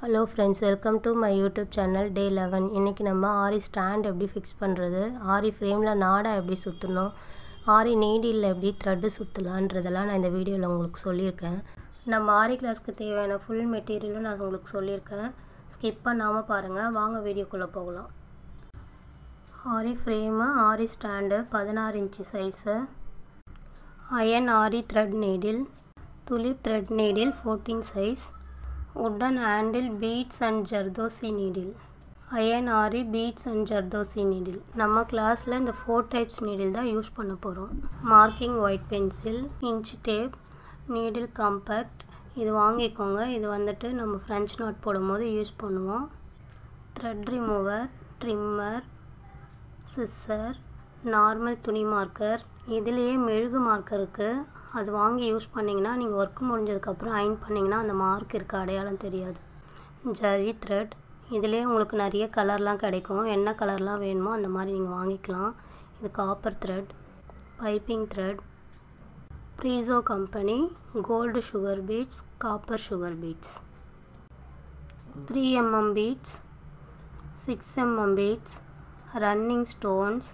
Hello friends, welcome to my YouTube channel Day 11. இன்னைக்கு நம்ம ஆரி stand எப்படி ஃபிக்ஸ் பண்ணுறது, ஆரி ஃப்ரேமில் நாடா எப்படி சுற்றணும், ஆரி நீடில் எப்படி த்ரெட்டு சுற்றலான்றதெல்லாம் நான் இந்த வீடியோவில் உங்களுக்கு சொல்லியிருக்கேன். நம்ம ஆரி கிளாஸ்க்கு தேவையான ஃபுல் மெட்டீரியலும் நான் உங்களுக்கு சொல்லியிருக்கேன். ஸ்கிப் பண்ணாமல் பாருங்கள். வாங்க வீடியோக்குள்ளே போகலாம். Aari frame, aari stand 16 inch size, iron aari thread needle, tulip thread needle 14 size, wooden handle beads and Jardosi needle, iron aari beads and Jardosi needle. நம்ம கிளாஸில் இந்த 4 டைப்ஸ் நீடில் தான் யூஸ் பண்ண போகிறோம். Marking white pencil, inch tape, needle compact இது வாங்கிக்கோங்க. இது வந்துட்டு நம்ம ஃப்ரெஞ்ச் நாட் போடும்போது யூஸ் பண்ணுவோம். Thread remover, trimmer, scissor, normal துணி மார்க்கர், இதுலேயே மெழுகு மார்க்கர் இருக்குது. அது வாங்கி யூஸ் பண்ணிங்கன்னா நீங்கள் ஒர்க் முடிஞ்சதுக்கப்புறம் அயன் பண்ணிங்கன்னா அந்த மார்க் இருக்க அடையாளம் தெரியாது. ஜரி த்ரெட், இதிலே உங்களுக்கு நிறைய கலர்லாம் கிடைக்கும். என்ன கலர்லாம் வேணுமோ அந்த மாதிரி நீங்கள் வாங்கிக்கலாம். இது காப்பர் த்ரெட், பைப்பிங் த்ரெட், ப்ரீஸோ company gold sugar beads, copper sugar beads, 3 mm beads, 6 mm beads, running stones,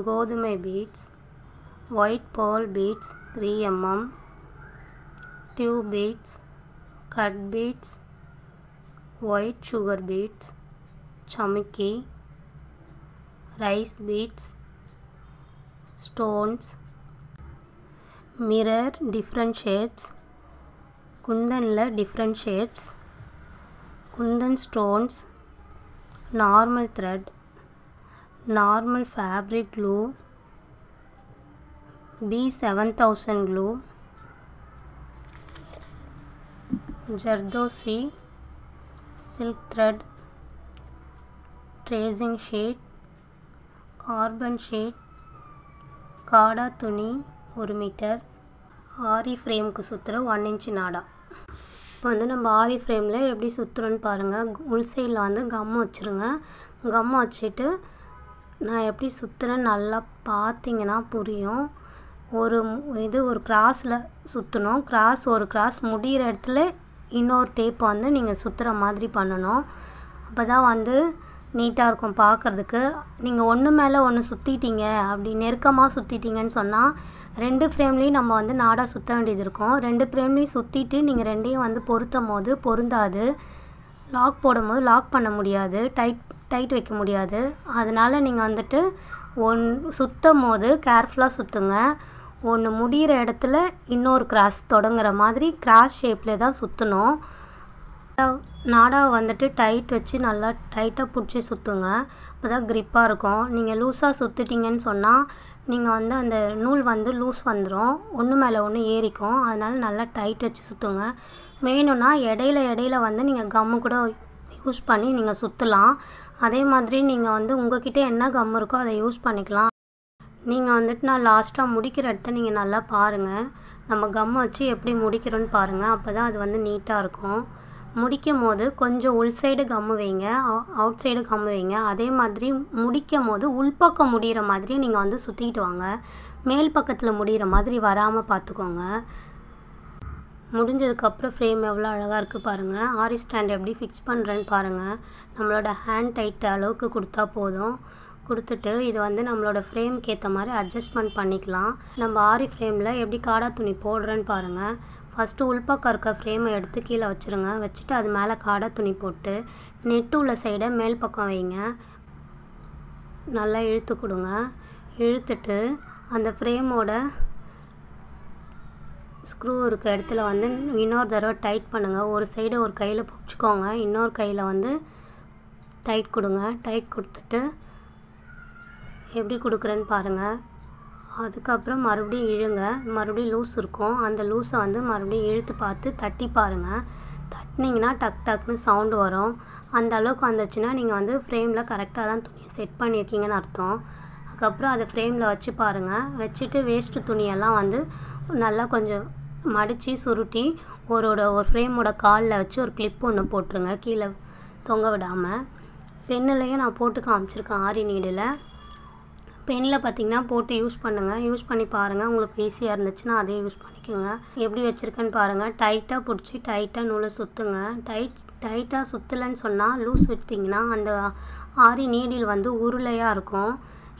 கோதுமை beads, white pearl beads 3 mm, tube beads, cut beads, white sugar beads, chamiki, rice beads, stones, mirror different shapes, kundanla different shapes, kundan stones, normal thread, normal fabric glue, B7000 glue, Jardosi, silk thread, tracing sheet, carbon sheet, காடா துணி 1 metre, ஆரி ஃப்ரேமுக்கு சுற்றுற 1 inch நாடா. இப்போ வந்து நம்ம ஆரி ஃப்ரேமில் எப்படி சுற்றுறோன்னு பாருங்கள். உள் சைடில் வந்து கம்மு வச்சுருங்க. கம்மு வச்சுட்டு நான் எப்படி சுற்றுறேன்னு நல்லா பார்த்தீங்கன்னா புரியும். ஒரு கிராஸில் சுற்றணும். ஒரு கிராஸ் முடிகிற இடத்துல இன்னொரு டேப் வந்து நீங்கள் சுற்றுற மாதிரி பண்ணணும். அப்போ தான் வந்து நீட்டாக இருக்கும் பார்க்குறதுக்கு. நீங்கள் ஒன்று மேலே ஒன்று சுற்றிட்டீங்க, அப்படி நெருக்கமாக சுற்றிட்டீங்கன்னு சொன்னால் 2 ஃப்ரேம்லேயும் நம்ம வந்து நாடா சுற்ற வேண்டியது இருக்கும். 2 ஃப்ரேம்லேயும் சுற்றிட்டு நீங்கள் 2ஐயும் வந்து பொருத்தும் போது பொருந்தாது. லாக் போடும்போது லாக் பண்ண முடியாது, டைட் வைக்க முடியாது. அதனால் நீங்கள் வந்துட்டு சுற்றும் போது கேர்ஃபுல்லாக சுற்றுங்க. ஒன்று முடிகிற இடத்துல இன்னொரு கிராஸ் தொடங்குற மாதிரி கிராஸ் ஷேப்பில் தான் சுற்றணும். நாடாவை வந்துட்டு டைட் வச்சு நல்லா டைட்டாக பிடிச்சி சுற்றுங்க. அப்போ தான் க்ரிப்பாக இருக்கும். நீங்கள் லூஸாக சுற்றிட்டீங்கன்னு சொன்னால் நீங்கள் வந்து அந்த நூல் வந்து லூஸ் வந்துடும், ஒன்று மேலே ஒன்று ஏறிக்கும். அதனால் நல்லா டைட் வச்சு சுற்றுங்க. வேணும்னா இடையில வந்து நீங்கள் கம்மு கூட யூஸ் பண்ணி நீங்கள் சுற்றலாம். அதே மாதிரி நீங்கள் வந்து உங்கள்கிட்ட என்ன கம் இருக்கோ அதை யூஸ் பண்ணிக்கலாம். நீங்கள் வந்துட்டு நான் லாஸ்ட்டாக முடிக்கிற இடத்த நீங்கள் நல்லா பாருங்கள். நம்ம கம்மை வச்சு எப்படி முடிக்கிறோன்னு பாருங்கள். அப்போ தான் அது வந்து நீட்டாக இருக்கும். முடிக்கும் போது கொஞ்சம் உள் சைடு கம்மு வைங்க, அவுட் சைடு கம்மு வைங்க. அதே மாதிரி முடிக்கும் போது உள்பக்கம் முடிகிற மாதிரி நீங்கள் வந்து சுற்றிக்கிட்டு வாங்க. மேல் பக்கத்தில் முடிகிற மாதிரி வராமல் பார்த்துக்கோங்க. முடிஞ்சதுக்கப்புறம் ஃப்ரேம் எவ்வளோ அழகாக இருக்குது பாருங்கள். ஆரி ஸ்டாண்ட் எப்படி ஃபிக்ஸ் பண்ணுறேன்னு பாருங்கள். நம்மளோட ஹேண்ட் டைட் அளவுக்கு கொடுத்தா போதும். கொடுத்துட்டு இது வந்து நம்மளோட ஃப்ரேம்க்கு ஏற்ற மாதிரி அட்ஜஸ்ட்மெண்ட் பண்ணிக்கலாம். நம்ம ஆரி ஃப்ரேமில் எப்படி காடா துணி போடுறேன்னு பாருங்கள். ஃபஸ்ட்டு உள்பக்கம் இருக்க ஃப்ரேமை எடுத்து கீழே வச்சுருங்க. வச்சுட்டு அது மேலே காடா துணி போட்டு நெட்டு உள்ள சைடை மேல் பக்கம் வைங்க. நல்லா இழுத்து கொடுங்க. இழுத்துட்டு அந்த ஃப்ரேமோட ஸ்க்ரூ இருக்க இடத்துல வந்து இன்னொரு தடவை டைட் பண்ணுங்கள். ஒரு சைடு ஒரு கையில் பிடிச்சிக்கோங்க, இன்னொரு கையில் வந்து டைட் கொடுங்க. டைட் கொடுத்துட்டு எப்படி கொடுக்குறேன்னு பாருங்கள். அதுக்கப்புறம் மறுபடியும் இழுங்க. மறுபடியும் லூஸ் இருக்கும். அந்த லூஸை வந்து மறுபடியும் இழுத்து பார்த்து தட்டி பாருங்கள். தட்டினீங்கன்னா டக்குன்னு சவுண்டு வரும். அந்த அளவுக்கு வந்துச்சுன்னா நீங்கள் வந்து ஃப்ரேமில் கரெக்டாக தான் துணியை செட் பண்ணியிருக்கீங்கன்னு அர்த்தம். அதுக்கப்புறம் அதை ஃப்ரேமில் வச்சு பாருங்கள். வச்சுட்டு வேஸ்ட்டு துணியெல்லாம் வந்து நல்லா கொஞ்சம் மடித்து சுருட்டி ஒரு ஃப்ரேமோட காலில் வச்சு ஒரு கிளிப் ஒன்று போட்டுருங்க, கீழே தொங்க விடாமல். பெண்ணுலேயே நான் போட்டு காமிச்சிருக்கேன் ஆரி நீடில். பெனில் பார்த்திங்கன்னா போட்டு யூஸ் பண்ணுங்கள். யூஸ் பண்ணி பாருங்கள். உங்களுக்கு ஈஸியாக இருந்துச்சுன்னா அதே யூஸ் பண்ணிக்கோங்க. எப்படி வச்சுருக்கேன்னு பாருங்கள். டைட்டாக பிடிச்சி டைட்டாக நூலை சுற்றுங்க. டைட்டாக சுற்றலைன்னு சொன்னால் லூஸ் விட்டிங்கன்னா அந்த ஆரி நீடில் வந்து உருளையாக இருக்கும்.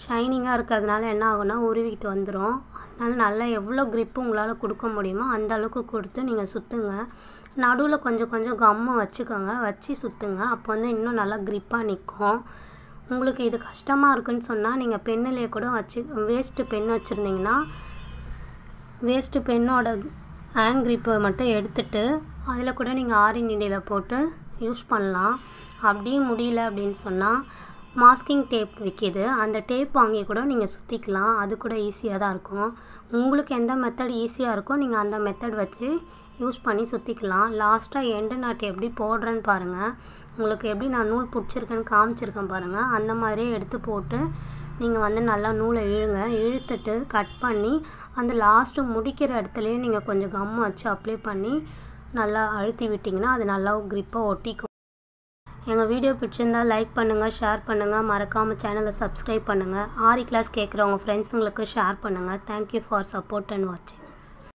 ஷைனிங்காக இருக்கிறதுனால என்ன ஆகும்னா உருவிக்கிட்டு வந்துடும். அதனால் நல்லா எவ்வளோ க்ரிப்பு உங்களால் கொடுக்க முடியுமோ அந்த அளவுக்கு கொடுத்து நீங்கள் சுற்றுங்க. நடுவில் கொஞ்சம் கொஞ்சம் கம்மு வச்சுக்கோங்க. வச்சு சுற்றுங்க. அப்போ வந்து இன்னும் நல்லா க்ரிப்பாக நிற்கும். உங்களுக்கு இது கஷ்டமாக இருக்குன்னு சொன்னால் நீங்கள் பென்னிலே கூட வச்சு வேஸ்ட்டு பென் வச்சுருந்தீங்கன்னா வேஸ்ட்டு பென்னோட ஹேண்ட் க்ரிப்பை மட்டும் எடுத்துகிட்டு அதில் கூட நீங்கள் ஆரி நீடியில் போட்டு யூஸ் பண்ணலாம். அப்படியும் முடியல அப்படின்னு சொன்னால் மாஸ்கிங் டேப் விற்கிது. அந்த டேப் வாங்கி கூட நீங்கள் சுற்றிக்கலாம். அது கூட ஈஸியாக தான் இருக்கும். உங்களுக்கு எந்த மெத்தட் ஈஸியாக இருக்கோ நீங்கள் அந்த மெத்தட் வச்சு யூஸ் பண்ணி சுற்றிக்கலாம். லாஸ்ட்டாக எண்டு நாட்டு எப்படி போடுறேன்னு பாருங்கள். உங்களுக்கு எப்படி நான் நூல் பிடிச்சிருக்கேன்னு காமிச்சிருக்கேன் பாருங்கள். அந்த மாதிரியே எடுத்து போட்டு நீங்கள் வந்து நல்லா நூலை இழுத்துட்டு கட் பண்ணி அந்த லாஸ்ட்டு முடிக்கிற இடத்துலையும் நீங்கள் கொஞ்சம் கம்மு வச்சு அப்ளை பண்ணி நல்லா அழுத்தி விட்டிங்கன்னா அது நல்லா க்ரிப்பாக ஒட்டிக்கும். எங்கள் வீடியோ பிடிச்சிருந்தால் லைக் பண்ணுங்கள், ஷேர் பண்ணுங்கள், மறக்காமல் சேனலை சப்ஸ்கிரைப் பண்ணுங்கள். ஆரி கிளாஸ் கேட்குறவங்க ஃப்ரெண்ட்ஸுங்களுக்கு ஷேர் பண்ணுங்கள். தேங்க்யூ ஃபார் சப்போர்ட் அண்ட் வாட்சிங்.